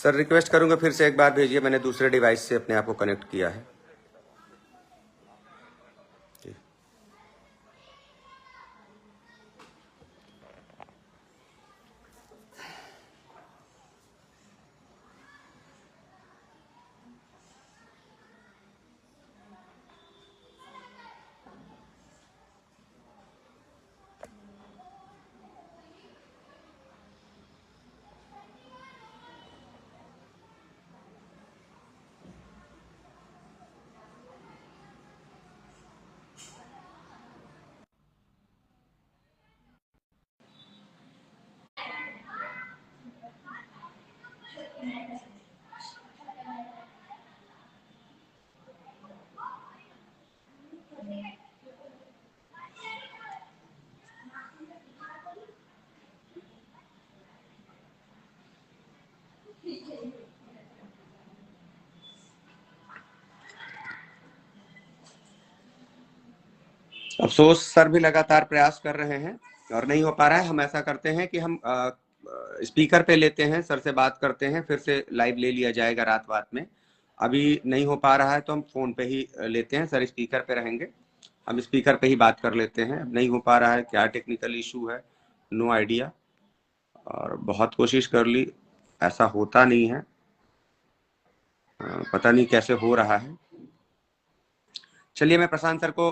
Sir request करूंगा फिर से एक बार भेजिए, मैंने दूसरे डिवाइस से अपने आप को कनेक्ट किया है। अफसोस सर भी लगातार प्रयास कर रहे हैं और नहीं हो पा रहा है। हम ऐसा करते हैं कि हम स्पीकर पे लेते हैं, सर से बात करते हैं, फिर से लाइव ले लिया जाएगा रात बात में। अभी नहीं हो पा रहा है तो हम फोन पे ही लेते हैं। सर स्पीकर पे रहेंगे, हम स्पीकर पे ही बात कर लेते हैं। अब नहीं हो पा रहा है, क्या टेक्निकल इशू है, नो आइडिया। और बहुत कोशिश कर ली, ऐसा होता नहीं है। पता नहीं कैसे हो रहा है। चलिए मैं प्रशांत सर को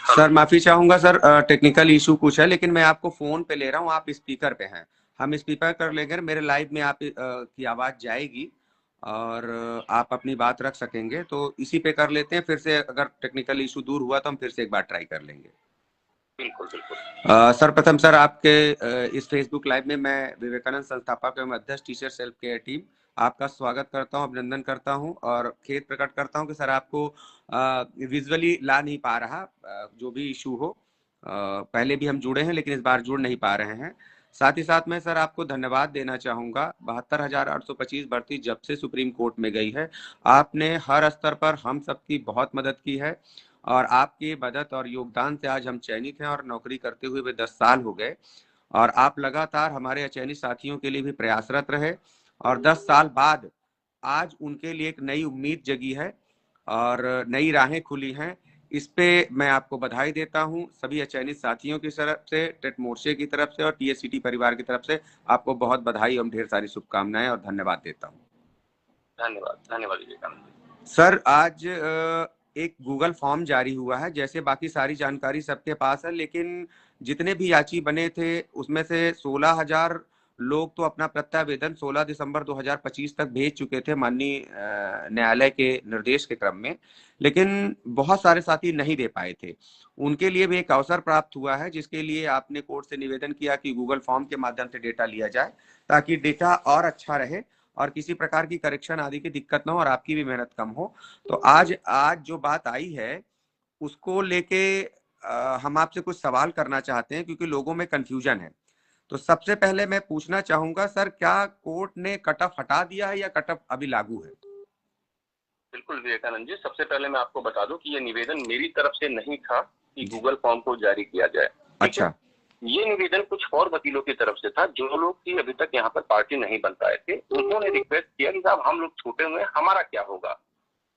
सर माफी चाहूंगा सर, टेक्निकल इशू कुछ है, लेकिन मैं आपको फोन पे ले रहा हूँ, आप स्पीकर पे हैं। हम स्पीकर कर लेंगे, मेरे लाइव में आप की आवाज जाएगी और आप अपनी बात रख सकेंगे। तो इसी पे कर लेते हैं, फिर से अगर टेक्निकल इशू दूर हुआ तो हम फिर से एक बार ट्राई कर लेंगे। बिल्कुल बिल्कुल। सर्वप्रथम सर आपके इस फेसबुक लाइव में मैं विवेकानंद संस्थापक एवं अध्यक्ष टीचर सेल्फ केयर टीम आपका स्वागत करता हूं, अभिनंदन करता हूं और खेद प्रकट करता हूं कि सर आपको विजुअली ला नहीं पा रहा। जो भी इशू हो, पहले भी हम जुड़े हैं लेकिन इस बार जुड़ नहीं पा रहे हैं। साथ ही साथ मैं सर आपको धन्यवाद देना चाहूंगा। 72,825 भर्ती जब से सुप्रीम कोर्ट में गई है, आपने हर स्तर पर हम सबकी बहुत मदद की है और आपकी मदद और योगदान से आज हम चयनित हैं और नौकरी करते हुए 10 साल हो गए। और आप लगातार हमारे अचयनित साथियों के लिए भी प्रयासरत रहे और 10 साल बाद आज उनके लिए एक नई उम्मीद जगी है और नई राहें खुली हैं। इस पे मैं आपको बधाई देता हूं। सभी अचयनित साथियों की तरफ से, टेट मोर्चे की तरफ से और टीएससीटी परिवार की तरफ से आपको बहुत बधाई और ढेर सारी शुभकामनाएं और धन्यवाद देता हूं। धन्यवाद धन्यवाद विवेकानंद सर आज एक गूगल फॉर्म जारी हुआ है, जैसे बाकी सारी जानकारी सबके पास है, लेकिन जितने भी याची बने थे उसमें से 16,000 लोग तो अपना प्रत्यावेदन 16 दिसंबर 2025 तक भेज चुके थे माननीय न्यायालय के निर्देश के क्रम में, लेकिन बहुत सारे साथी नहीं दे पाए थे। उनके लिए भी एक अवसर प्राप्त हुआ है, जिसके लिए आपने कोर्ट से निवेदन किया कि गूगल फॉर्म के माध्यम से डेटा लिया जाए ताकि डेटा और अच्छा रहे और किसी प्रकार की करेक्शन आदि की दिक्कत ना हो और आपकी भी मेहनत कम हो। तो आज जो बात आई है उसको लेके हम आपसे कुछ सवाल करना चाहते हैं, क्योंकि लोगों में कंफ्यूजन है। तो सबसे पहले मैं पूछना चाहूंगा सर, क्या कोर्ट ने कट ऑफ हटा दिया है या कट ऑफ अभी लागू है? बिल्कुल विवेकानंद जी, सबसे पहले मैं आपको बता दूं कि ये निवेदन मेरी तरफ से नहीं था कि गूगल फॉर्म को जारी किया जाए। अच्छा। ये निवेदन कुछ और वकीलों की तरफ से था, जो लोग की अभी तक यहाँ पर पार्टी नहीं बन पाए थे। उन्होंने रिक्वेस्ट किया कि साहब हम लोग छूटे हुए, हमारा क्या होगा।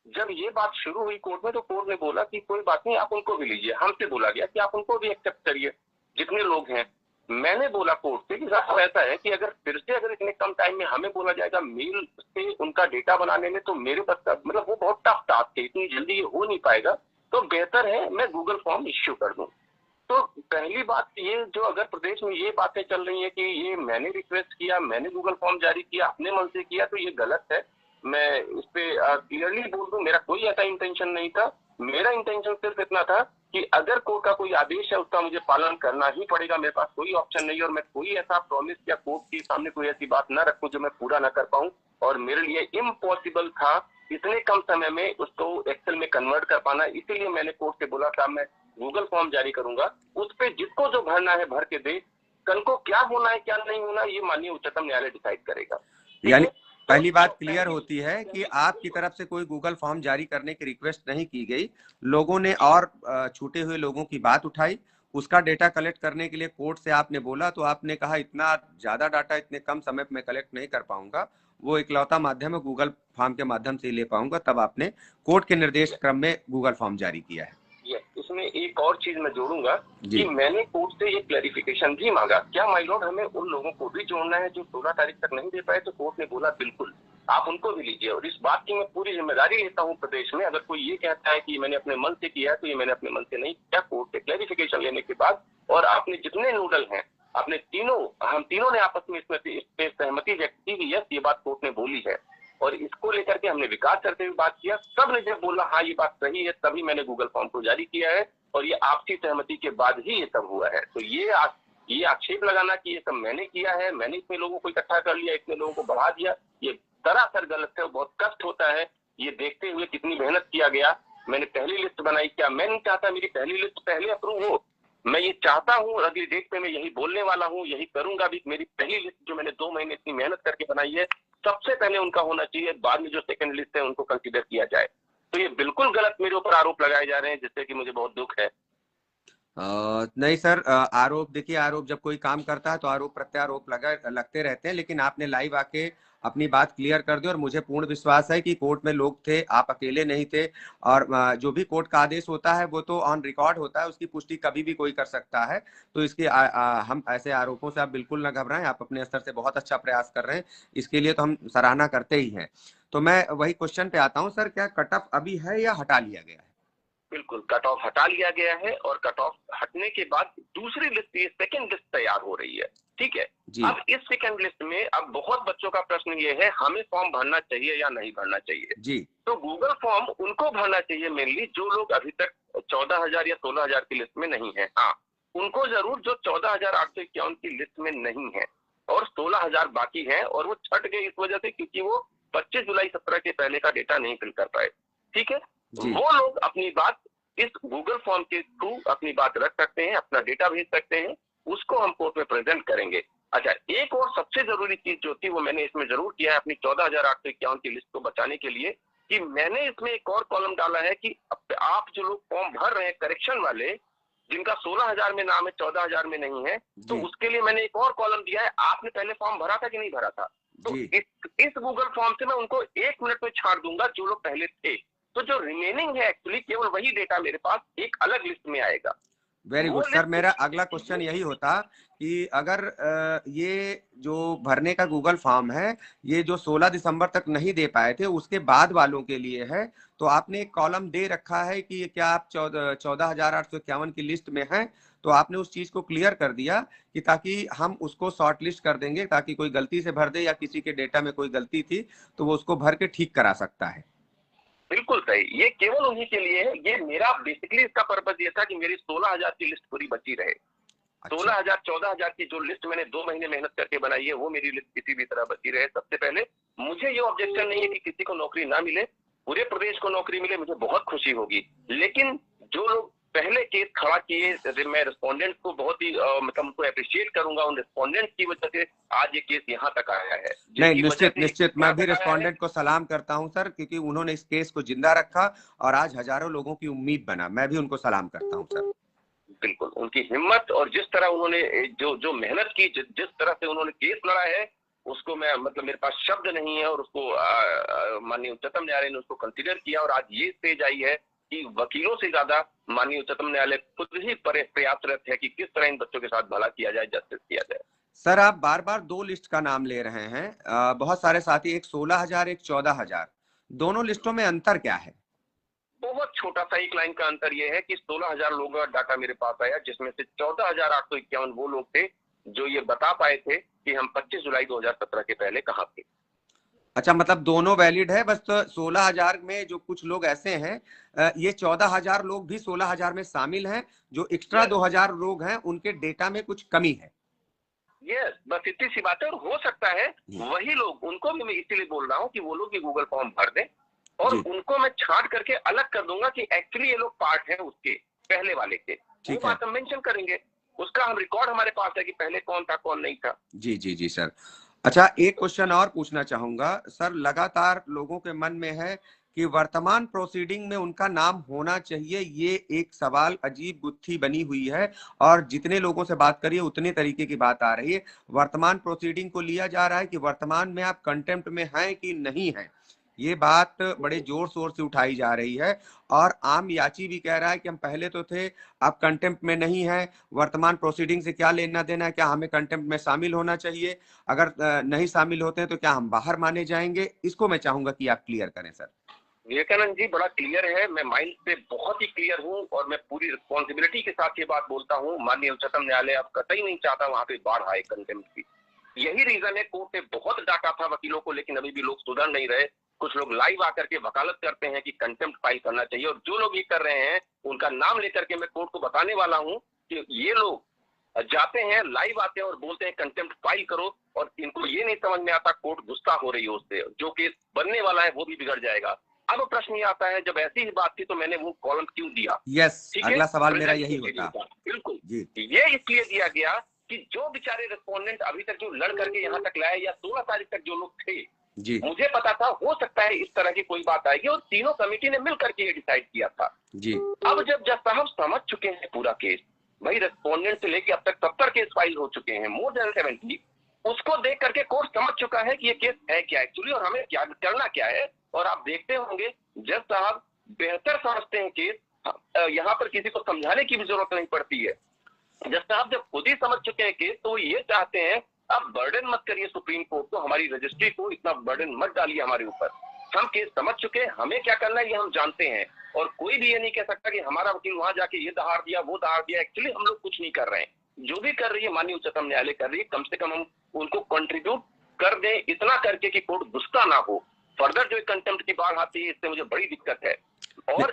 जब ये बात शुरू हुई कोर्ट में, तो कोर्ट ने बोला कि कोई बात नहीं, आप उनको भी लीजिए। हमसे बोला गया कि आप उनको भी एक्सेप्ट करिए, जितने लोग हैं। मैंने बोला कोर्ट से कि साहब ऐसा है कि अगर फिर से इतने कम टाइम में हमें बोला जाएगा मेल से उनका डेटा बनाने में, तो मेरे पास मतलब वो बहुत टफ टास्क है, इतनी जल्दी ये हो नहीं पाएगा। तो बेहतर है मैं गूगल फॉर्म इश्यू कर दूं। तो पहली बात ये, जो अगर प्रदेश में ये बातें चल रही है कि ये मैंने रिक्वेस्ट किया, मैंने गूगल फॉर्म जारी किया, अपने मन से किया, तो ये गलत है। मैं इस पे क्लियरली बोल दूं, मेरा कोई ऐसा इंटेंशन नहीं था। मेरा इंटेंशन सिर्फ इतना था कि अगर कोर्ट का कोई आदेश है उसका मुझे पालन करना ही पड़ेगा, मेरे पास कोई ऑप्शन नहीं है। और मैं कोई ऐसा प्रॉमिस या कोर्ट के सामने कोई ऐसी बात न रखूं जो मैं पूरा ना कर पाऊं। और मेरे लिए इम्पॉसिबल था इतने कम समय में उसको एक्सेल में कन्वर्ट कर पाना। इसीलिए मैंने कोर्ट से बोला था मैं गूगल फॉर्म जारी करूंगा, उस पे जिसको जो भरना है भर के दे। कल को क्या होना है क्या नहीं होना, ये माननीय उच्चतम न्यायालय डिसाइड करेगा। यानी पहली बात क्लियर होती है कि आपकी तरफ से कोई गूगल फॉर्म जारी करने की रिक्वेस्ट नहीं की गई, लोगों ने और छूटे हुए लोगों की बात उठाई, उसका डेटा कलेक्ट करने के लिए कोर्ट से आपने बोला, तो आपने कहा इतना ज्यादा डाटा इतने कम समय में कलेक्ट नहीं कर पाऊंगा, वो इकलौता माध्यम है गूगल फॉर्म के माध्यम से ही ले पाऊंगा, तब आपने कोर्ट के निर्देश क्रम में गूगल फॉर्म जारी किया है। इसमें एक और चीज मैं जोड़ूंगा कि मैंने कोर्ट से ये क्लैरिफिकेशन भी मांगा, क्या माय लॉर्ड हमें उन लोगों को भी जोड़ना है जो 16 तारीख तक नहीं दे पाए, तो कोर्ट ने बोला बिल्कुल आप उनको भी लीजिए, और इस बात की मैं पूरी जिम्मेदारी लेता हूं प्रदेश में। अगर कोई ये कहता है कि मैंने अपने मन से किया है, तो ये मैंने अपने मन से नहीं किया, कोर्ट से क्लैरिफिकेशन लेने के बाद, और आपने जितने नोडल हैं आपने हम तीनों ने आपस में इसमें सहमति व्यक्त की कि यस ये बात कोर्ट ने बोली है, और इसको लेकर के हमने विकास सर से भी बात किया, सब ने जब बोला हाँ ये बात सही है, तभी मैंने गूगल फॉर्म को जारी किया है, और ये आपसी सहमति के बाद ही ये सब हुआ है। तो ये आक्षेप लगाना कि ये सब मैंने किया है, मैंने इतने लोगों को इकट्ठा कर लिया, इतने लोगों को बढ़ा दिया, ये सरासर गलत है। बहुत कष्ट होता है ये देखते हुए कितनी मेहनत किया गया। मैंने पहली लिस्ट बनाई, क्या मैं नहीं चाहता मेरी पहली लिस्ट पहले अप्रूव हो? मैं ये चाहता हूँ, अगली डेट पे मैं यही बोलने वाला हूँ, यही करूंगा भी। मेरी पहली लिस्ट जो मैंने 2 महीने इतनी मेहनत करके बनाई है, सबसे पहले उनका होना चाहिए, बाद में जो सेकंड लिस्ट है उनको कंसीडर किया जाए। तो ये बिल्कुल गलत मेरे ऊपर आरोप लगाए जा रहे हैं, जिससे कि मुझे बहुत दुख है। नहीं सर, आरोप देखिए, आरोप जब कोई काम करता है तो आरोप प्रत्यारोप लगते रहते हैं, लेकिन आपने लाइव आके अपनी बात क्लियर कर दी, और मुझे पूर्ण विश्वास है कि कोर्ट में लोग थे, आप अकेले नहीं थे, और जो भी कोर्ट का आदेश होता है वो तो ऑन रिकॉर्ड होता है, उसकी पुष्टि कभी भी कोई कर सकता है। तो इसके हम ऐसे आरोपों से आप बिल्कुल ना घबराएं, आप अपने स्तर से बहुत अच्छा प्रयास कर रहे हैं, इसके लिए तो हम सराहना करते ही हैं। तो मैं वही क्वेश्चन पे आता हूँ सर, क्या कट ऑफ अभी है या हटा लिया गया है? बिल्कुल कट ऑफ हटा लिया गया है, और कट ऑफ हटने के बाद दूसरी लिस्ट, ये सेकंड लिस्ट तैयार हो रही है, ठीक है। अब इस सेकंड लिस्ट में अब बहुत बच्चों का प्रश्न ये है, हमें फॉर्म भरना चाहिए या नहीं भरना चाहिए जी। तो गूगल फॉर्म उनको भरना चाहिए मेनली जो लोग अभी तक 14,000 या 16,000 की लिस्ट में नहीं है। हाँ, उनको जरूर जो 14,851 की लिस्ट में नहीं है, और 16,000 बाकी है, और वो छट गए इस वजह से क्योंकि वो 25 जुलाई 17 के पहले का डेटा नहीं फिल कर पाए, ठीक है। वो लोग अपनी बात इस गूगल फॉर्म के थ्रू अपनी बात रख सकते हैं, अपना डेटा भेज सकते हैं, उसको हम कोर्ट में प्रेजेंट करेंगे। अच्छा, एक और सबसे जरूरी चीज जो थी वो मैंने इसमें जरूर किया है अपनी 14,851 की लिस्ट को बचाने के लिए, कि मैंने इसमें एक और कॉलम डाला है कि आप जो लोग फॉर्म भर रहे हैं करेक्शन वाले, जिनका 16,000 में नाम है 14,000 में नहीं है, तो उसके लिए मैंने एक और कॉलम दिया है, आपने पहले फॉर्म भरा था कि नहीं भरा था। तो इस गूगल फॉर्म से मैं उनको 1 मिनट में छाड़ दूंगा जो लोग पहले थे, तो जो रिमेनिंग है एक्चुअली केवल वही डेटा मेरे पास एक अलग लिस्ट में आएगा। वेरी गुड सर, मेरा अगला क्वेश्चन यही होता कि अगर ये जो भरने का गूगल फॉर्म है, ये जो 16 दिसंबर तक नहीं दे पाए थे उसके बाद वालों के लिए है, तो आपने एक कॉलम दे रखा है कि क्या आप 14,851 की लिस्ट में हैं, तो आपने उस चीज को क्लियर कर दिया कि ताकि हम उसको शॉर्ट लिस्ट कर देंगे, ताकि कोई गलती से भर दे या किसी के डेटा में कोई गलती थी तो वो उसको भर के ठीक करा सकता है। बिल्कुल सही, ये केवल उन्हीं के लिए है। ये मेरा बेसिकली इसका पर्पस ये था कि मेरी 16,000 की लिस्ट पूरी बची रहे। 16,000 14,000 की जो लिस्ट मैंने 2 महीने मेहनत करके बनाई है वो मेरी लिस्ट किसी भी तरह बची रहे। सबसे पहले मुझे ये ऑब्जेक्शन नहीं है कि किसी को नौकरी ना मिले, पूरे प्रदेश को नौकरी मिले, मुझे बहुत खुशी होगी। लेकिन जो लोग पहले केस खड़ा किए, मैं रिस्पोंडेंट को बहुत ही मतलब उनको अप्रिशिएट करूंगा, उन रिस्पोंडेंट की वजह से आज ये केस यहाँ तक आया है। नहीं, निश्चित मैं भी रिस्पोंडेंट को सलाम करता हूं सर, क्योंकि उन्होंने इस केस को जिंदा रखा और आज हजारों लोगों की उम्मीद बना। मैं भी उनको सलाम करता हूं सर। बिल्कुल, उनकी हिम्मत और जिस तरह उन्होंने जो मेहनत की, जिस तरह से उन्होंने केस लड़ा है, उसको मैं मतलब मेरे पास शब्द नहीं है। और उसको माननीय उच्चतम न्यायालय ने उसको कंसीडर किया, और आज ये स्टेज आई है कि वकीलों से ज्यादा माननीय उच्चतम न्यायालय खुद ही प्रयासरत है कि किस तरह इन बच्चों के साथ भला किया जाए, जस्टिस किया जाए। सर, आप बार बार 2 लिस्ट का नाम ले रहे हैं, बहुत सारे साथी, एक 16,000 एक 14,000, दोनों लिस्टों में अंतर क्या है? बहुत छोटा सा एक लाइन का अंतर यह है कि 16,000 लोगों का डाटा मेरे पास आया, जिसमें से 14,851 वो लोग थे जो ये बता पाए थे कि हम 25 जुलाई 2017 के पहले कहाँ थे। अच्छा, मतलब दोनों वैलिड है, बस तो 16,000 में जो कुछ लोग ऐसे हैं, ये 14,000 लोग भी 16,000 में शामिल हैं, जो एक्स्ट्रा 2,000 लोग हैं उनके डेटा में कुछ कमी है। यस, बस इतनी सी बात है। और हो सकता है वही लोग, उनको भी मैं इसीलिए बोल रहा हूँ कि वो लोग भी गूगल फॉर्म भर दें, और उनको मैं छांट करके अलग कर दूंगा कि एक्चुअली ये लोग पार्ट है उसके पहले वाले के। वो बात हम मेंशन करेंगे, उसका हम रिकॉर्ड हमारे पास है कि पहले कौन था कौन नहीं था। जी जी जी सर। अच्छा, एक क्वेश्चन और पूछना चाहूंगा सर। लगातार लोगों के मन में है कि वर्तमान प्रोसीडिंग में उनका नाम होना चाहिए, ये एक सवाल अजीब गुत्थी बनी हुई है। और जितने लोगों से बात करिए उतने तरीके की बात आ रही है। वर्तमान प्रोसीडिंग को लिया जा रहा है कि वर्तमान में आप कंटेम्प्ट में हैं कि नहीं हैं, ये बात बड़े जोर शोर से उठाई जा रही है। और आम याची भी कह रहा है कि हम पहले तो थे, अब कंटेम्प्ट में नहीं है, वर्तमान प्रोसीडिंग से क्या लेना देना है, क्या हमें कंटेम्प्ट में शामिल होना चाहिए, अगर नहीं शामिल होते हैं तो क्या हम बाहर माने जाएंगे? इसको मैं चाहूंगा कि आप क्लियर करें सर। विवेकानंद जी बड़ा क्लियर है, मैं माइंड से बहुत ही क्लियर हूँ और मैं पूरी रिस्पॉन्सिबिलिटी के साथ ये बात बोलता हूँ। माननीय उच्चतम न्यायालय अब कतई नहीं चाहता वहां पे बाढ़ आए कंटेम्प्ट की। यही रीजन है, कोर्ट ने बहुत डांटा था वकीलों को, लेकिन अभी भी लोग सुधर नहीं रहे। कुछ लोग लाइव आकर के वकालत करते हैं कि कंटेम्प्ट फाइल करना चाहिए, और जो लोग ये कर रहे हैं उनका नाम लेकर के मैं कोर्ट को बताने वाला हूँ कि ये लोग जाते हैं, लाइव आते हैं और बोलते हैं कंटेम्प्ट फाइल करो, और इनको ये नहीं समझ में आता कोर्ट गुस्सा हो रही है उससे, जो केस बनने वाला है वो भी बिगड़ जाएगा। अब प्रश्न ये आता है, जब ऐसी ही बात थी तो मैंने वो कॉलम क्यों दिया? यस, ठीक है, अगला सवाल मेरा यही होता। बिल्कुल जी ये इसलिए दिया गया कि जो बेचारे रेस्पोंडेंट अभी तक जो लड़ करके यहाँ तक लाए, या 16 तारीख तक जो लोग थे, जी मुझे पता था हो सकता है इस तरह की कोई बात आएगी, और तीनों कमेटी ने मिल करके ये डिसाइड किया था। जी। अब जब जज साहब समझ चुके हैं पूरा केस, भाई रेस्पोंडेंट से लेके अब तक 70 केस फाइल हो चुके हैं, मोर देन 70, उसको देख करके कोर्ट समझ चुका है कि ये केस है क्या एक्चुअली और हमें क्या करना क्या है। और आप देखते होंगे जज साहब बेहतर समझते हैं केस, यहाँ पर किसी को समझाने की भी जरूरत नहीं पड़ती है। जज साहब जब खुद ही समझ चुके हैं केस, तो ये चाहते हैं अब बर्डन मत करिए सुप्रीम कोर्ट को, हमारी रजिस्ट्री को इतना बर्डन मत डालिए हमारे ऊपर। हम केस समझ चुके हैं, हमें क्या करना है ये हम जानते हैं, और कोई भी ये नहीं कह सकता कि हमारा वकील वहां जाके ये दहाड़ दिया वो दहाड़ दिया। एक्चुअली हम लोग कुछ नहीं कर रहे हैं, जो भी कर रही है माननीय उच्चतम न्यायालय कर रही है, कम से कम हम उनको कंट्रीब्यूट कर दें, इतना करके कि कोर्ट गुस्सा ना हो। फर्दर जो कंटेम्प्ट की बात आती है, इससे मुझे बड़ी दिक्कत है। और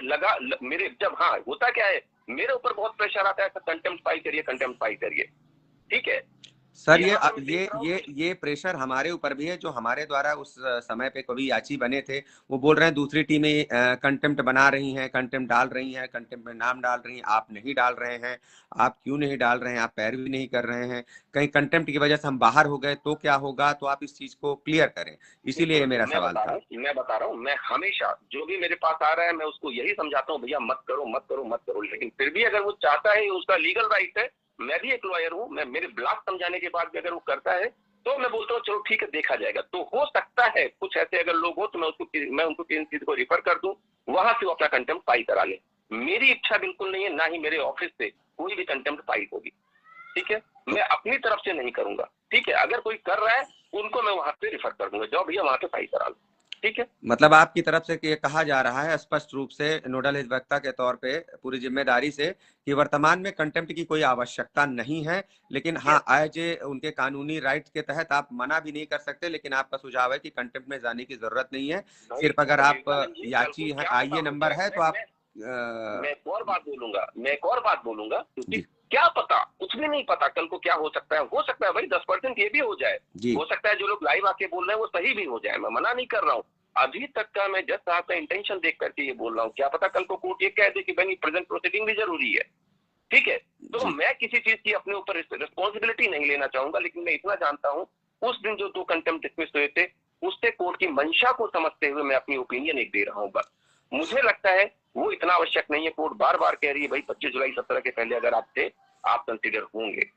मेरे जब हाँ होता क्या है, मेरे ऊपर बहुत प्रेशर आता है, कंटेम्प्ट फाइल करिए, कंटेम्प्ट फाइल करिए। ठीक है सर, ये प्रेशर हमारे ऊपर भी है। जो हमारे द्वारा उस समय पे कभी याची बने थे, वो बोल रहे हैं दूसरी टीमें कंटेम्प्ट बना रही हैं, कंटेम्प्ट डाल रही हैं, कंटेम्प्ट में नाम डाल रही हैं, आप नहीं डाल रहे हैं। आप क्यों नहीं डाल रहे हैं? आप पैरवी नहीं कर रहे हैं। कहीं कंटेम्प्ट की वजह से हम बाहर हो गए तो क्या होगा? तो आप इस चीज को क्लियर करें, इसीलिए मेरा सवाल था। मैं बता रहा हूँ, मैं हमेशा जो भी मेरे पास आ रहा है मैं उसको यही समझाता हूँ, भैया मत करो मत करो मत करो। लेकिन फिर भी अगर वो चाहता है, उसका लीगल राइट है, मैं भी एक लॉयर हूँ, मैं मेरे ब्लॉक समझाने के बाद भी अगर वो करता है तो मैं बोलता हूँ चलो ठीक है देखा जाएगा। तो हो सकता है कुछ ऐसे अगर लोग हो तो मैं उनको किसी चीज को रिफर कर दूं, वहां से वो अपना कंटेम्प्ट फाइल करा ले। मेरी इच्छा बिल्कुल नहीं है, ना ही मेरे ऑफिस से कोई भी कंटेम्प्ट फाइल होगी। ठीक है, मैं अपनी तरफ से नहीं करूंगा। ठीक है, अगर कोई कर रहा है उनको मैं वहां पे रिफर कर दूंगा, जाओ भैया वहां पे फाइल करा लो। ठीक है, मतलब आपकी तरफ से ये कहा जा रहा है स्पष्ट रूप से नोडल अधिवक्ता के तौर पे पूरी जिम्मेदारी से कि वर्तमान में कंटेम्प्ट की कोई आवश्यकता नहीं है। लेकिन हाँ, एज ए उनके कानूनी राइट के तहत आप मना भी नहीं कर सकते, लेकिन आपका सुझाव है कि कंटेम्प्ट में जाने की जरूरत नहीं है। सिर्फ अगर आप याची आईए नंबर है तो आप मैं एक और बात बोलूंगा क्योंकि क्या पता, कुछ भी नहीं पता कल को क्या हो सकता है भाई 10% ये भी हो जाए, हो सकता है जो लोग लाइव आके बोल रहे हैं वो सही भी हो जाए, मैं मना नहीं कर रहा हूँ। अभी तक का मैं जज साहब का इंटेंशन देख करके ये बोल रहा हूँ, क्या पता कल को कोर्ट ये कह दे कि भाई प्रेजेंट प्रोसीडिंग भी जरूरी है। ठीक है, तो मैं किसी चीज की अपने ऊपर रिस्पॉन्सिबिलिटी नहीं लेना चाहूंगा, लेकिन मैं इतना जानता हूँ उस दिन जो 2 कंटेम्प्ट डिसमिस हुए थे उससे कोर्ट की मंशा को समझते हुए मैं अपनी ओपिनियन एक दे रहा हूँ। बस मुझे लगता है वो इतना आवश्यक नहीं है। कोर्ट बार बार कह रही है भाई 25 जुलाई 17 के पहले अगर आप थे आप कंसिडर होंगे।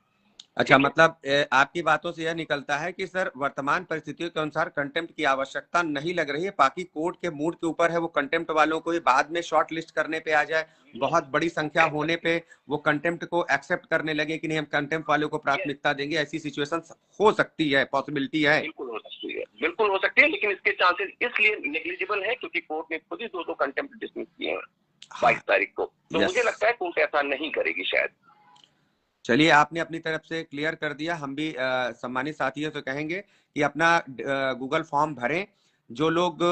अच्छा, मतलब आपकी बातों से यह निकलता है कि सर वर्तमान परिस्थितियों के अनुसार कंटेम्प्ट की आवश्यकता नहीं लग रही है। बाकी कोर्ट के मूड के ऊपर है, वो कंटेम्प्ट वालों को बाद में शॉर्ट लिस्ट करने पे आ जाए, बहुत बड़ी संख्या होने पे वो कंटेम्प्ट को एक्सेप्ट करने लगे कि नहीं हम कंटेम्प्ट वालों को प्राथमिकता देंगे। ऐसी सिचुएशन हो सकती है, पॉसिबिलिटी है। बिल्कुल हो सकती है, बिल्कुल हो सकती है, लेकिन इसके चांसेस इसलिए नेग्लिजिबल है क्योंकि कोर्ट ने खुद ही 2 कंटेम्प्ट डिसमिस किए हैं 22 तारीख को। तो मुझे लगता है कोर्ट ऐसा नहीं करेगी शायद। चलिए, आपने अपनी तरफ से क्लियर कर दिया। हम भी सम्मानित साथियों से कहेंगे कि अपना गूगल फॉर्म भरें। जो लोग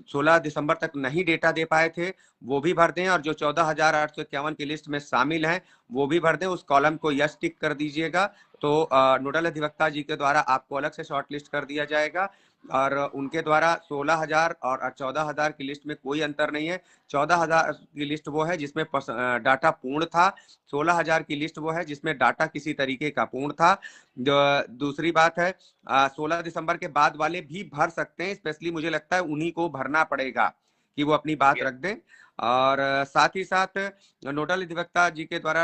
16 दिसंबर तक नहीं डेटा दे पाए थे वो भी भर दें, और जो 14,851 की लिस्ट में शामिल हैं वो भी भर दें। उस कॉलम को यस टिक कर दीजिएगा, तो नोडल अधिवक्ता जी के द्वारा आपको अलग से शॉर्ट लिस्ट कर दिया जाएगा। और उनके द्वारा 16,000 और 14,000 की लिस्ट में कोई अंतर नहीं है। 14,000 की लिस्ट वो है जिसमें डाटा पूर्ण था, 16,000 की लिस्ट वो है जिसमें डाटा किसी तरीके का पूर्ण था। दूसरी बात है, 16 दिसंबर के बाद वाले भी भर सकते हैं, स्पेशली मुझे लगता है उन्हीं को भरना पड़ेगा कि वो अपनी बात रख दें। और साथ ही साथ नोडल अधिवक्ता जी के द्वारा,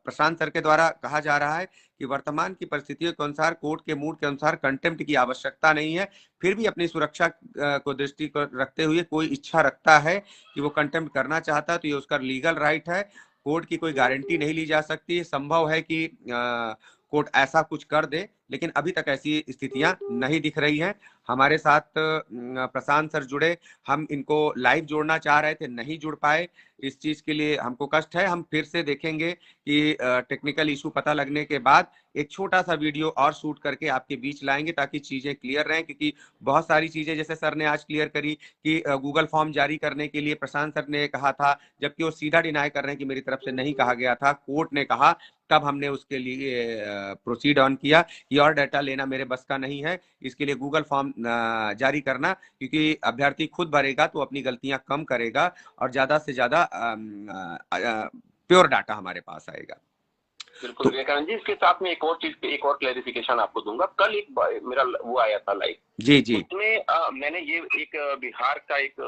प्रशांत सर के द्वारा कहा जा रहा है कि वर्तमान की परिस्थितियों के अनुसार, कोर्ट के मूड के अनुसार कंटेम्प्ट की आवश्यकता नहीं है। फिर भी अपनी सुरक्षा को दृष्टि को रखते हुए कोई इच्छा रखता है कि वो कंटेम्प्ट करना चाहता है तो ये उसका लीगल राइट है। कोर्ट की कोई गारंटी नहीं ली जा सकती। संभव है कि कोर्ट ऐसा कुछ कर दे, लेकिन अभी तक ऐसी स्थितियां नहीं दिख रही हैं। हमारे साथ प्रशांत सर जुड़े, हम इनको लाइव जोड़ना चाह रहे थे, नहीं जुड़ पाए। इस चीज के लिए हमको कष्ट है। हम फिर से देखेंगे कि टेक्निकल इशू पता लगने के बाद एक छोटा सा वीडियो और शूट करके आपके बीच लाएंगे ताकि चीजें क्लियर रहें, क्योंकि बहुत सारी चीजें जैसे सर ने आज क्लियर करी कि गूगल फॉर्म जारी करने के लिए प्रशांत सर ने कहा था, जबकि वो सीधा डिनाई कर रहे हैं कि मेरी तरफ से नहीं कहा गया था, कोर्ट ने कहा, तब हमने उसके लिए प्रोसीड ऑन किया कि और डाटा लेना मेरे बस का नहीं है, इसके लिए गूगल फॉर्म जारी करना, क्योंकि अभ्यर्थी खुद भरेगा तो अपनी गलतियां कम करेगा और ज्यादा से ज्यादा प्योर डाटा हमारे पास आएगा। बिल्कुल विवेकानंद जी, इसके साथ में एक और चीज, एक और क्लैरिफिकेशन आपको दूंगा। कल एक मेरा वो आया था लाइव, जी जी, उसमें मैंने ये एक बिहार का एक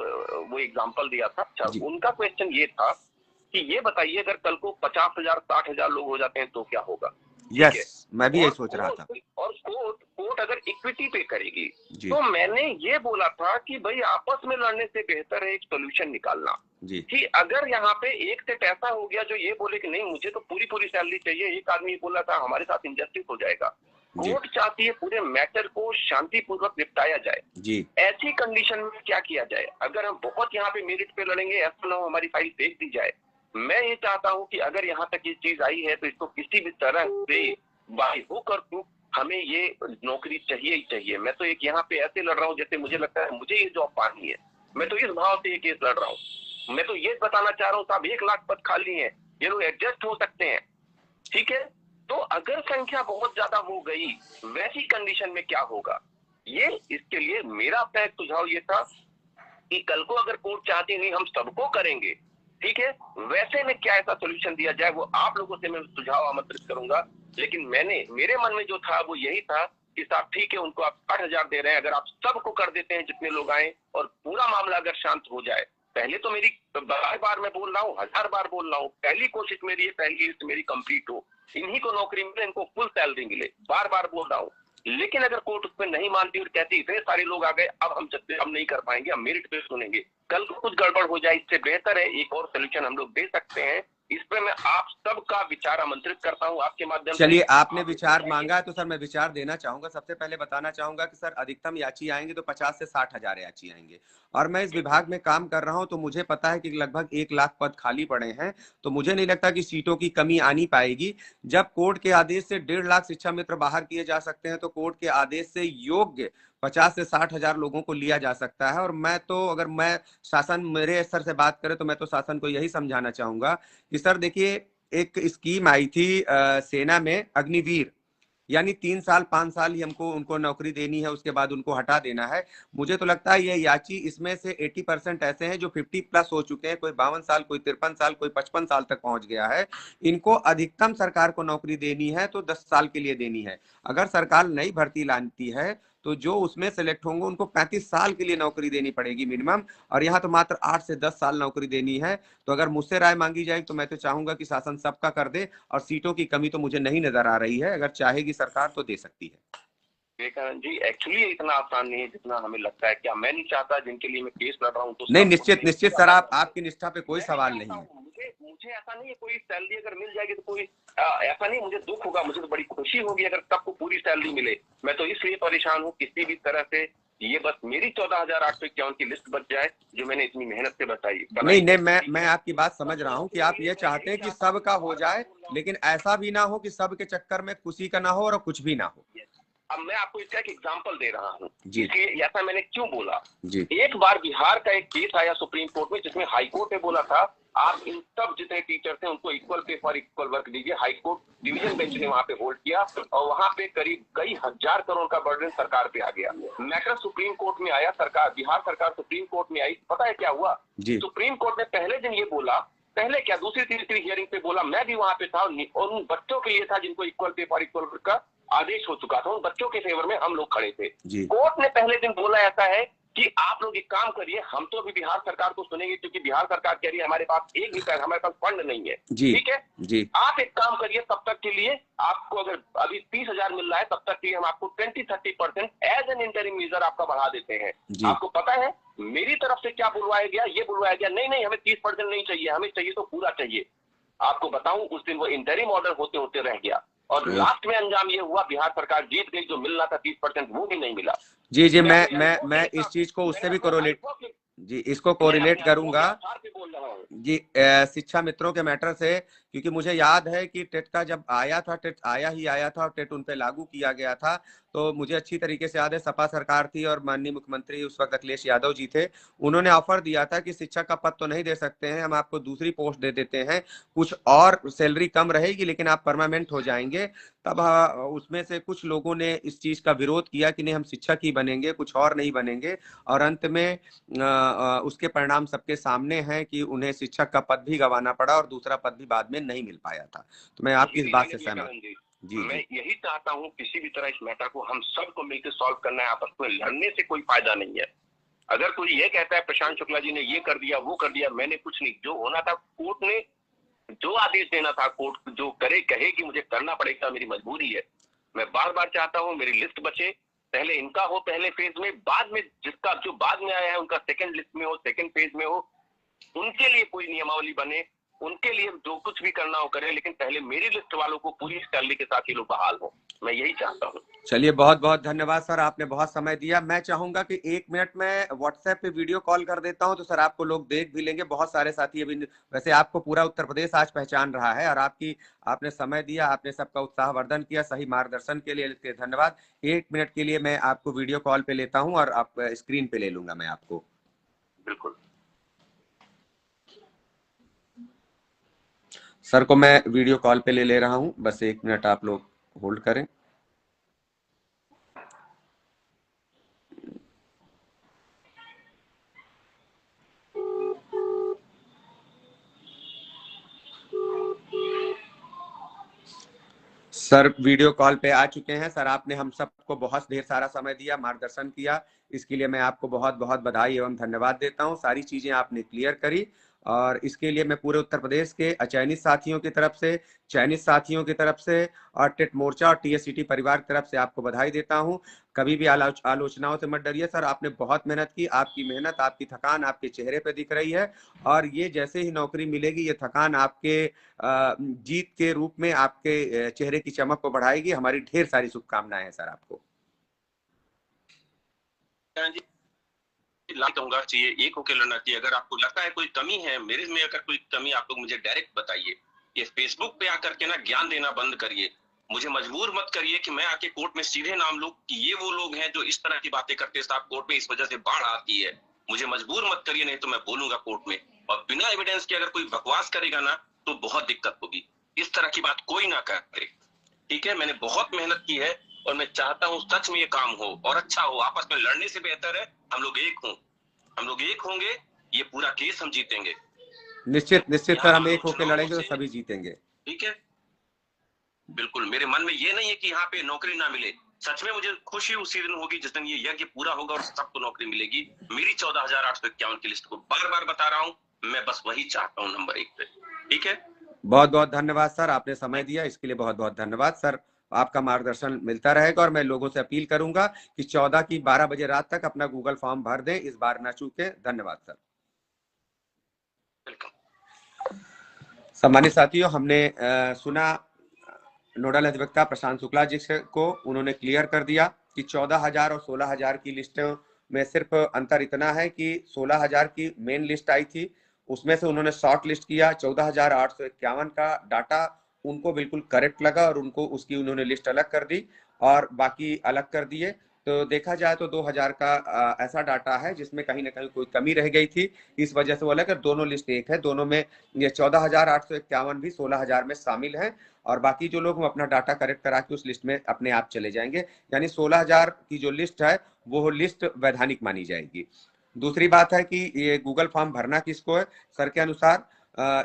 वो एग्जांपल दिया था। अच्छा, उनका क्वेश्चन ये था कि ये बताइए अगर कल को 50,000 60,000 लोग हो जाते हैं तो क्या होगा। यस, मैं भी यही सोच रहा था। और कोर्ट अगर इक्विटी पे करेगी तो मैंने ये बोला था कि भाई आपस में लड़ने से बेहतर है एक सोल्यूशन निकालना जी। कि अगर यहाँ पे एक सेट ऐसा हो गया जो ये बोले कि नहीं मुझे तो पूरी सैलरी चाहिए, एक आदमी बोला था हमारे साथ इंजस्टिस हो जाएगा। कोर्ट चाहती है पूरे मैटर को शांतिपूर्वक निपटाया जाए जी। ऐसी कंडीशन में क्या किया जाए? अगर हम बहुत यहाँ पे मेरिट पे लड़ेंगे, ऐसा ना हो हमारी फाइल फेंक दी जाए। मैं ये चाहता हूँ कि अगर यहाँ तक ये चीज आई है तो इसको किसी भी तरह से बाय हुक और क्रूक हमें ये नौकरी चाहिए ही चाहिए। मैं तो एक यहाँ पे ऐसे लड़ रहा हूँ जैसे मुझे लगता है मुझे ये जॉब पानी है। मैं तो इस भाव से ये केस लड़ रहा हूँ। मैं तो ये बताना चाह रहा हूँ साहब 1 लाख पद खाली है, ये लोग एडजस्ट हो सकते हैं, ठीक है। तो अगर संख्या बहुत ज्यादा हो गई वैसी कंडीशन में क्या होगा, ये इसके लिए मेरा अपना सुझाव ये था कि कल को अगर कोर्ट चाहती नहीं हम सबको करेंगे, ठीक है, वैसे में क्या ऐसा सोल्यूशन दिया जाए वो आप लोगों से मैं सुझाव आमंत्रित करूंगा। लेकिन मेरे मन में जो था वो यही था कि साहब ठीक है उनको आप 60,000 दे रहे हैं, अगर आप सबको कर देते हैं जितने लोग आए और पूरा मामला अगर शांत हो जाए। पहले तो मेरी बार मैं बोल रहा हूँ, 1000 बार बोल रहा हूँ, पहली कोशिश मेरी है पहली लिस्ट मेरी कंप्लीट हो, इन्हीं को नौकरी मिले, इनको फुल सैलरी मिले, बार बोल रहा हूँ। लेकिन अगर कोर्ट उसमें नहीं मानती और कहती इतने सारे लोग आ गए अब नहीं कर पाएंगे, हम मेरिट पे सुनेंगे, कल को कुछ गड़बड़ हो जाए, इससे बेहतर है एक और सोल्यूशन हम लोग दे सकते हैं। इस पे मैं आप सबका विचार आमंत्रित करता हूं आपके माध्यम से। चलिए, आपने विचार मांगा है तो सर मैं विचार देना चाहूंगा। सबसे पहले बताना चाहूंगा कि सर अधिकतम याची आएंगे तो 50 से 60,000 याची आएंगे, और मैं इस विभाग में काम कर रहा हूं तो मुझे पता है कि लगभग 1 लाख पद खाली पड़े हैं, तो मुझे नहीं लगता कि सीटों की कमी आनी पाएगी। जब कोर्ट के आदेश से 1.5 लाख शिक्षा मित्र बाहर किए जा सकते हैं तो कोर्ट के आदेश से योग्य 50 से 60,000 लोगों को लिया जा सकता है। और मैं तो, अगर मैं शासन मेरे स्तर से बात करें तो मैं तो शासन को यही समझाना चाहूंगा कि सर देखिए, एक स्कीम आई थी सेना में अग्निवीर, यानी 3 साल 5 साल ही हमको उनको नौकरी देनी है, उसके बाद उनको हटा देना है। मुझे तो लगता है ये याची इसमें से 80% ऐसे हैं जो 50+ हो चुके हैं, कोई 52 साल, कोई 53 साल, कोई 55 साल तक पहुंच गया है। इनको अधिकतम सरकार को नौकरी देनी है तो 10 साल के लिए देनी है। अगर सरकार नई भर्ती लाती है तो जो उसमें सेलेक्ट होंगे उनको 35 साल के लिए नौकरी देनी पड़ेगी मिनिमम, और यहाँ तो मात्र 8 से 10 साल नौकरी देनी है। तो अगर मुझसे राय मांगी जाए तो मैं तो चाहूंगा कि शासन सबका कर दे, और सीटों की कमी तो मुझे नहीं नजर आ रही है, अगर चाहेगी सरकार तो दे सकती है। विवेकानंद जी, एक्चुअली इतना आसान नहीं है जितना हमें लगता है। क्या मैं नहीं चाहता जिनके लिए मैं केस लड़ रहा हूँ तो नहीं, निश्चित सर, आपकी निष्ठा पे कोई सवाल नहीं है। मुझे ऐसा नहीं है, कोई सैलरी अगर मिल जाएगी तो कोई ऐसा नहीं मुझे दुख होगा, मुझे तो बड़ी खुशी होगी अगर सबको पूरी सैलरी मिले। मैं तो इसलिए परेशान हूँ किसी भी तरह से ये बस मेरी 14,851 की लिस्ट बच जाए जो मैंने इतनी मेहनत से बताई। नहीं, मैं आपकी बात समझ रहा हूँ कि आप ये चाहते हैं कि सबका हो जाए, लेकिन ऐसा भी ना हो कि सबके चक्कर में खुशी का ना हो और कुछ भी ना हो। अब मैं आपको इसका एक एग्जांपल दे रहा हूँ जी, ऐसा मैंने क्यों बोला जी। एक बार बिहार का एक केस आया सुप्रीम कोर्ट में जिसमें हाई कोर्ट ने बोला था आप इन सब जितने टीचर्स हैं उनको equal pay for equal work दीजिए। हाई कोर्ट डिवीजन बेंच ने वहां पे होल्ड किया और वहां पे करीब कई हजार करोड़ का बर्डन सरकार पे आ गया। मैटर सुप्रीम कोर्ट में आया, सरकार बिहार सरकार सुप्रीम कोर्ट में आई। पता है क्या हुआ? सुप्रीम कोर्ट ने पहले दिन ये बोला, पहले क्या दूसरी तीसरी हियरिंग पे बोला, मैं भी वहां पे था और उन बच्चों के लिए था जिनको equal pay for equal work का आदेश हो चुका था, उन बच्चों के फेवर में हम लोग खड़े थे। कोर्ट ने पहले दिन बोला ऐसा है कि आप लोग एक काम करिए, हम तो अभी बिहार सरकार को सुनेंगे क्योंकि बिहार सरकार कह रही है हमारे पास एक भी पैसा, हमारे पास फंड नहीं है, ठीक है जी। आप एक काम करिए, तब तक के लिए आपको अगर अभी 30,000 मिल रहा है तब तक के लिए हम आपको 20-30% एज एन इंटरिम मीजर आपका बढ़ा देते हैं। आपको पता है मेरी तरफ से क्या बुलवाया गया? ये बुलवाया गया नहीं हमें 30% नहीं चाहिए, हमें चाहिए तो पूरा चाहिए। आपको बताऊं उस दिन वो इंटरिम ऑर्डर होते होते रह गया और लास्ट में अंजाम ये हुआ बिहार सरकार जीत गई, जो मिलना था 30% वो भी नहीं मिला। जी मैं इस चीज को उससे भी कोरिलेट इसको कोरिलेट करूंगा जी शिक्षा मित्रों के मैटर से, क्योंकि मुझे याद है कि टेट का जब आया था, टेट आया था और टेट उन पे लागू किया गया था, तो मुझे अच्छी तरीके से याद है सपा सरकार थी और माननीय मुख्यमंत्री उस वक्त अखिलेश यादव जी थे। उन्होंने ऑफर दिया था कि शिक्षक का पद तो नहीं दे सकते हैं, हम आपको दूसरी पोस्ट दे देते हैं, कुछ और सैलरी कम रहेगी लेकिन आप परमानेंट हो जाएंगे। तब उसमें से कुछ लोगों ने इस चीज का विरोध किया कि नहीं हम शिक्षक ही बनेंगे, कुछ और नहीं बनेंगे, और अंत में उसके परिणाम सबके सामने हैं कि उन्हें शिक्षक का पद भी गंवाना पड़ा और दूसरा पद भी बाद में नहीं मिल पाया था। तो मैं आपकी इस बात से सहमत जी। मैं यही चाहता हूं किसी भी तरह इस मैटर को हम सबको मिलकर सॉल्व करना है, आपस में लड़ने से कोई फायदा नहीं है। अगर कोई ये कहता है प्रशांत शुक्ला जी ने ये कर दिया वो कर दिया, मैंने कुछ नहीं, जो होना था कोर्ट ने जो आदेश देना था, कोर्ट जो करे कहे कि मुझे करना पड़ेगा, मेरी मजबूरी है। मैं बार बार चाहता हूं मेरी लिस्ट बचे, पहले इनका हो पहले फेज में, बाद में जिसका जो बाद में आया है उनका सेकंड लिस्ट में हो, सेकंड फेज में हो, उनके लिए कोई नियमावली बने, उनके लिए जो कुछ भी करना हो करे, लेकिन पहले मेरी लिस्ट वालों को पूरी सैलरी के साथ ये लोग बहाल हो, मैं यही चाहता हूँ। चलिए बहुत बहुत धन्यवाद सर, आपने बहुत समय दिया। मैं चाहूंगा कि 1 मिनट में व्हाट्सएप पे वीडियो कॉल कर देता हूं, तो सर आपको लोग देख भी लेंगे। बहुत सारे साथी अभी, वैसे आपको पूरा उत्तर प्रदेश आज पहचान रहा है और आपने समय दिया, आपने सबका उत्साहवर्धन किया, सही मार्गदर्शन के लिए धन्यवाद। 1 मिनट के लिए मैं आपको वीडियो कॉल पे लेता हूँ और आप स्क्रीन पे ले लूंगा मैं आपको। बिल्कुल सर को मैं वीडियो कॉल पे ले रहा हूं, बस 1 मिनट आप लोग होल्ड करें। सर वीडियो कॉल पे आ चुके हैं। सर आपने हम सबको बहुत ढेर सारा समय दिया, मार्गदर्शन किया, इसके लिए मैं आपको बहुत बहुत बधाई एवं धन्यवाद देता हूं। सारी चीजें आपने क्लियर करी और इसके लिए मैं पूरे उत्तर प्रदेश के अचयनित साथियों की तरफ से, चयनित साथियों की तरफ से और टेट मोर्चा और टीएससीटी परिवार की तरफ से आपको बधाई देता हूं। कभी भी आलोचनाओं से मत डरिए सर, आपने बहुत मेहनत की, आपकी मेहनत, आपकी थकान आपके चेहरे पे दिख रही है और ये जैसे ही नौकरी मिलेगी ये थकान आपके जीत के रूप में आपके चेहरे की चमक को बढ़ाएगी। हमारी ढेर सारी शुभकामनाएं हैं सर आपको। कहूंगा चाहिए एक होकर लड़ना चाहिए। अगर आपको लगता है कोई कमी है मेरे में, अगर कोई कमी आप लोग मुझे डायरेक्ट बताइए। ये फेसबुक पे आकर के ना ज्ञान देना बंद करिए, मुझे मजबूर मत करिए कि मैं आके कोर्ट में सीधे नाम लूं कि ये वो लोग हैं जो इस तरह की बातें करते हैं साहब कोर्ट में, इस वजह से बाढ़ आती है। मुझे मजबूर मत करिए, नहीं तो मैं बोलूंगा कोर्ट में, और बिना एविडेंस के अगर कोई बकवास करेगा ना तो बहुत दिक्कत होगी। इस तरह की बात कोई ना करे, ठीक है? मैंने बहुत मेहनत की है और मैं चाहता हूँ सच में ये काम हो और अच्छा हो। आपस में लड़ने से बेहतर है हम लोग एक हों, हम लोग एक होंगे, ये पूरा केस हम जीतेंगे। निश्चित निश्चित सर, हम एक होकर लड़ेंगे तो सभी जीतेंगे, ठीक है? बिल्कुल, मेरे मन में ये नहीं है कि यहाँ पे नौकरी ना मिले। सच में मुझे खुशी उसी दिन होगी जिस दिन ये यज्ञ पूरा होगा और सबको नौकरी मिलेगी। मेरी 14,851 की लिस्ट को बार बार बता रहा हूँ, मैं बस वही चाहता हूँ नंबर 1 पे, ठीक है? बहुत बहुत धन्यवाद सर, आपने समय दिया इसके लिए बहुत बहुत धन्यवाद सर। आपका मार्गदर्शन मिलता रहेगा और मैं लोगों से अपील करूंगा कि 14 की 12 बजे रात तक अपना गूगल फॉर्म भर दें, इस बार ना चूके। धन्यवाद सर। सम्मानित साथियों, हमने सुना नोडल अधिवक्ता प्रशांत शुक्ला जी को, उन्होंने क्लियर कर दिया कि 14,000 और 16,000 की लिस्टों में सिर्फ अंतर इतना है कि 16,000 की मेन लिस्ट आई थी, उसमें से उन्होंने शॉर्ट लिस्ट किया। 14,851 का डाटा उनको बिल्कुल करेक्ट लगा और उनको उसकी उन्होंने लिस्ट अलग कर दी और बाकी अलग कर दिए तो देखा जाए तो 2000 का ऐसा डाटा है जिसमें कहीं ना कहीं कोई कमी रह गई थी। इस वजह से बोला कि दोनों लिस्ट एक है, दोनों में ये 14,851 भी 16,000 में शामिल है, और बाकी जो लोग हम अपना डाटा करेक्ट करा के उस लिस्ट में अपने आप चले जाएंगे, यानी 16,000 की जो लिस्ट है वो लिस्ट वैधानिक मानी जाएगी। दूसरी बात है कि ये गूगल फॉर्म भरना किसको है, सर के अनुसार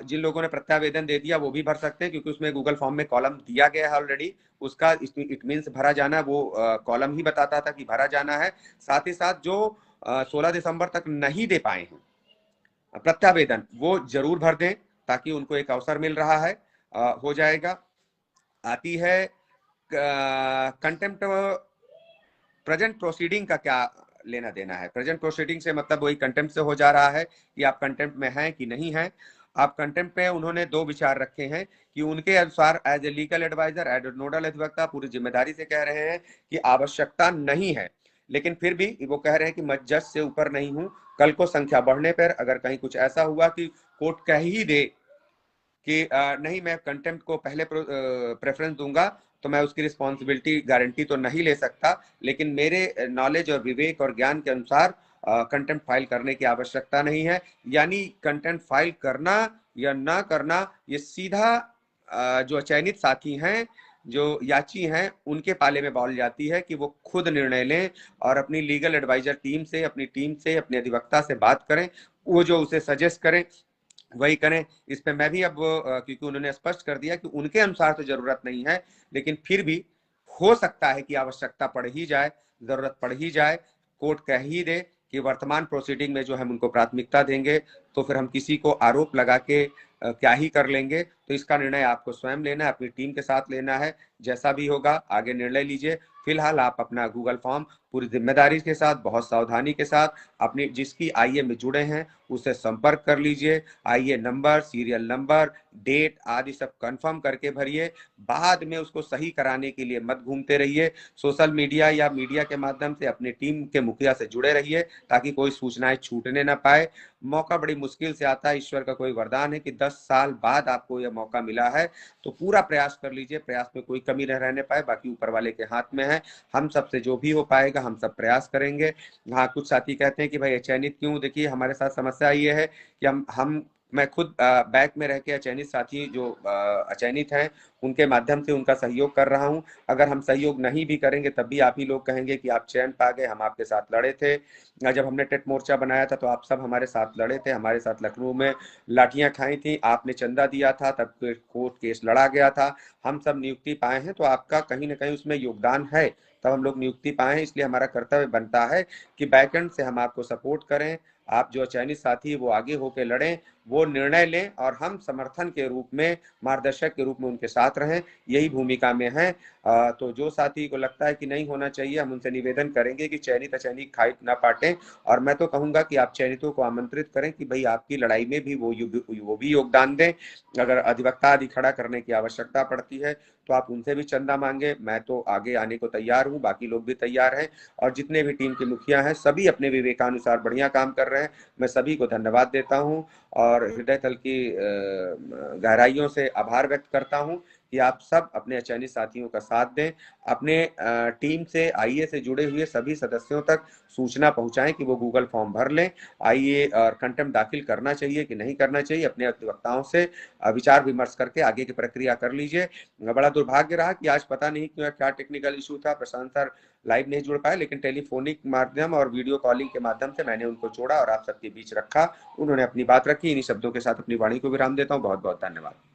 जिन लोगों ने प्रत्यावेदन दे दिया वो भी भर सकते हैं, क्योंकि उसमें गूगल फॉर्म में कॉलम दिया गया है ऑलरेडी, उसका इट मीन्स भरा जाना, वो कॉलम ही बताता था कि भरा जाना है। साथ ही साथ जो 16 दिसंबर तक नहीं दे पाए हैं प्रत्यावेदन, वो जरूर भर दें, ताकि उनको एक अवसर मिल रहा है, हो जाएगा। आती है कंटेम्प्ट प्रेजेंट प्रोसीडिंग का क्या लेना देना है। प्रेजेंट प्रोसीडिंग से मतलब वही कंटेम्प्ट से हो जा रहा है कि आप कंटेम्प्ट में हैं कि नहीं हैं। आप कंटेम्प्ट में, उन्होंने दो विचार रखे हैं कि उनके अनुसार as a legal adviser, as a nodal अधिवक्ता पूरी जिम्मेदारी से कह रहे हैं कि आवश्यकता नहीं है, लेकिन फिर भी वो कह रहे हैं कि मैं जज से ऊपर नहीं हूं। कल को संख्या बढ़ने पर अगर कहीं कुछ ऐसा हुआ कि कोर्ट कह ही दे कि नहीं मैं कंटेम्प्ट को पहले प्रेफरेंस दूंगा, तो मैं उसकी रिस्पॉन्सिबिलिटी गारंटी तो नहीं ले सकता, लेकिन मेरे नॉलेज और विवेक और ज्ञान के अनुसार कंटेम्प्ट फाइल करने की आवश्यकता नहीं है। यानी कंटेम्प्ट फाइल करना या ना करना ये सीधा जो चयनित साथी हैं, जो याची हैं, उनके पाले में बॉल जाती है कि वो खुद निर्णय लें और अपनी लीगल एडवाइजर टीम से, अपनी टीम से, अपने अधिवक्ता से बात करें, वो जो उसे सजेस्ट करें वही करें। इस पे मैं भी अब क्योंकि उन्होंने स्पष्ट कर दिया कि उनके अनुसार तो जरूरत नहीं है, लेकिन फिर भी हो सकता है कि आवश्यकता पड़ ही जाए, जरूरत पड़ ही जाए, कोर्ट कह ही दे कि वर्तमान प्रोसीडिंग में जो हम उनको प्राथमिकता देंगे, तो फिर हम किसी को आरोप लगा के क्या ही कर लेंगे। तो इसका निर्णय आपको स्वयं लेना है, अपनी टीम के साथ लेना है। जैसा भी होगा आगे निर्णय लीजिए। फिलहाल आप अपना गूगल फॉर्म पूरी जिम्मेदारी के साथ, बहुत सावधानी के साथ, अपनी जिसकी आईए में जुड़े हैं उससे संपर्क कर लीजिए। आईए नंबर, सीरियल नंबर, डेट आदि सब कंफर्म करके भरिए। बाद में उसको सही कराने के लिए मत घूमते रहिए। सोशल मीडिया या मीडिया के माध्यम से अपनी टीम के मुखिया से जुड़े रहिए, ताकि कोई सूचनाएं छूटने ना पाए। मौका बड़ी मुश्किल से आता है, ईश्वर का कोई वरदान है कि 10 साल बाद आपको यह मौका मिला है, तो पूरा प्रयास कर लीजिए। प्रयास में कोई कमी न रहने पाए, बाकी ऊपर वाले के हाथ में है। हम सबसे जो भी हो पाएगा हम सब प्रयास करेंगे। हाँ, कुछ साथी कहते हैं कि भाई अचयनित क्यों, देखिए हमारे साथ समस्या ये है कि मैं खुद बैक में रह के अचयनित साथी जो अचयनित हैं उनके माध्यम से उनका सहयोग कर रहा हूं। अगर हम सहयोग नहीं भी करेंगे तब भी आप ही लोग कहेंगे कि आप चयन पा गए, हम आपके साथ लड़े थे। जब हमने टेट मोर्चा बनाया था तो आप सब हमारे साथ लड़े थे, हमारे साथ लखनऊ में लाठियां खाई थी, आपने चंदा दिया था, तब कोर्ट केस लड़ा गया था। हम सब नियुक्ति पाए हैं, तो आपका कहीं ना कहीं उसमें योगदान है, तब हम लोग नियुक्ति पाए हैं। इसलिए हमारा कर्तव्य बनता है कि बैकएंड से हम आपको सपोर्ट करें। आप जो चयनित साथी वो आगे होकर लड़ें, वो निर्णय लें, और हम समर्थन के रूप में, मार्गदर्शक के रूप में उनके साथ रहें, यही भूमिका में है। तो जो साथी को लगता है कि नहीं होना चाहिए, हम उनसे निवेदन करेंगे कि चयनित अचयनित खाई ना बांटें। और मैं तो कहूंगा कि आप चयनितों को आमंत्रित करें कि भाई आपकी लड़ाई में भी वो भी योगदान दें। अगर अधिवक्ता आदि खड़ा करने की आवश्यकता पड़ती है तो आप उनसे भी चंदा मांगे। मैं तो आगे आने को तैयार हूँ, बाकी लोग भी तैयार हैं, और जितने भी टीम के मुखिया हैं सभी अपने विवेकानुसार बढ़िया काम कर रहे हैं। मैं सभी को धन्यवाद देता हूँ और हृदय तल की गहराइयों से आभार व्यक्त करता हूँ कि आप सब अपने चयनित साथियों का साथ दें। अपने टीम से, आईए से जुड़े हुए सभी सदस्यों तक सूचना पहुंचाएं कि वो गूगल फॉर्म भर लें। आईए और कंटेम्प्ट दाखिल करना चाहिए कि नहीं करना चाहिए, अपने अधिवक्ताओं से विचार विमर्श करके आगे की प्रक्रिया कर लीजिए। बड़ा दुर्भाग्य रहा कि आज पता नहीं क्यों क्या टेक्निकल इशू था, प्रशांत सर लाइव नहीं जुड़ पाए, लेकिन टेलीफोनिक माध्यम और वीडियो कॉलिंग के माध्यम से मैंने उनको जोड़ा और आप सबके बीच रखा। उन्होंने अपनी बात रखी। इन्हीं शब्दों के साथ अपनी वाणी को विराम देता हूँ। बहुत बहुत धन्यवाद।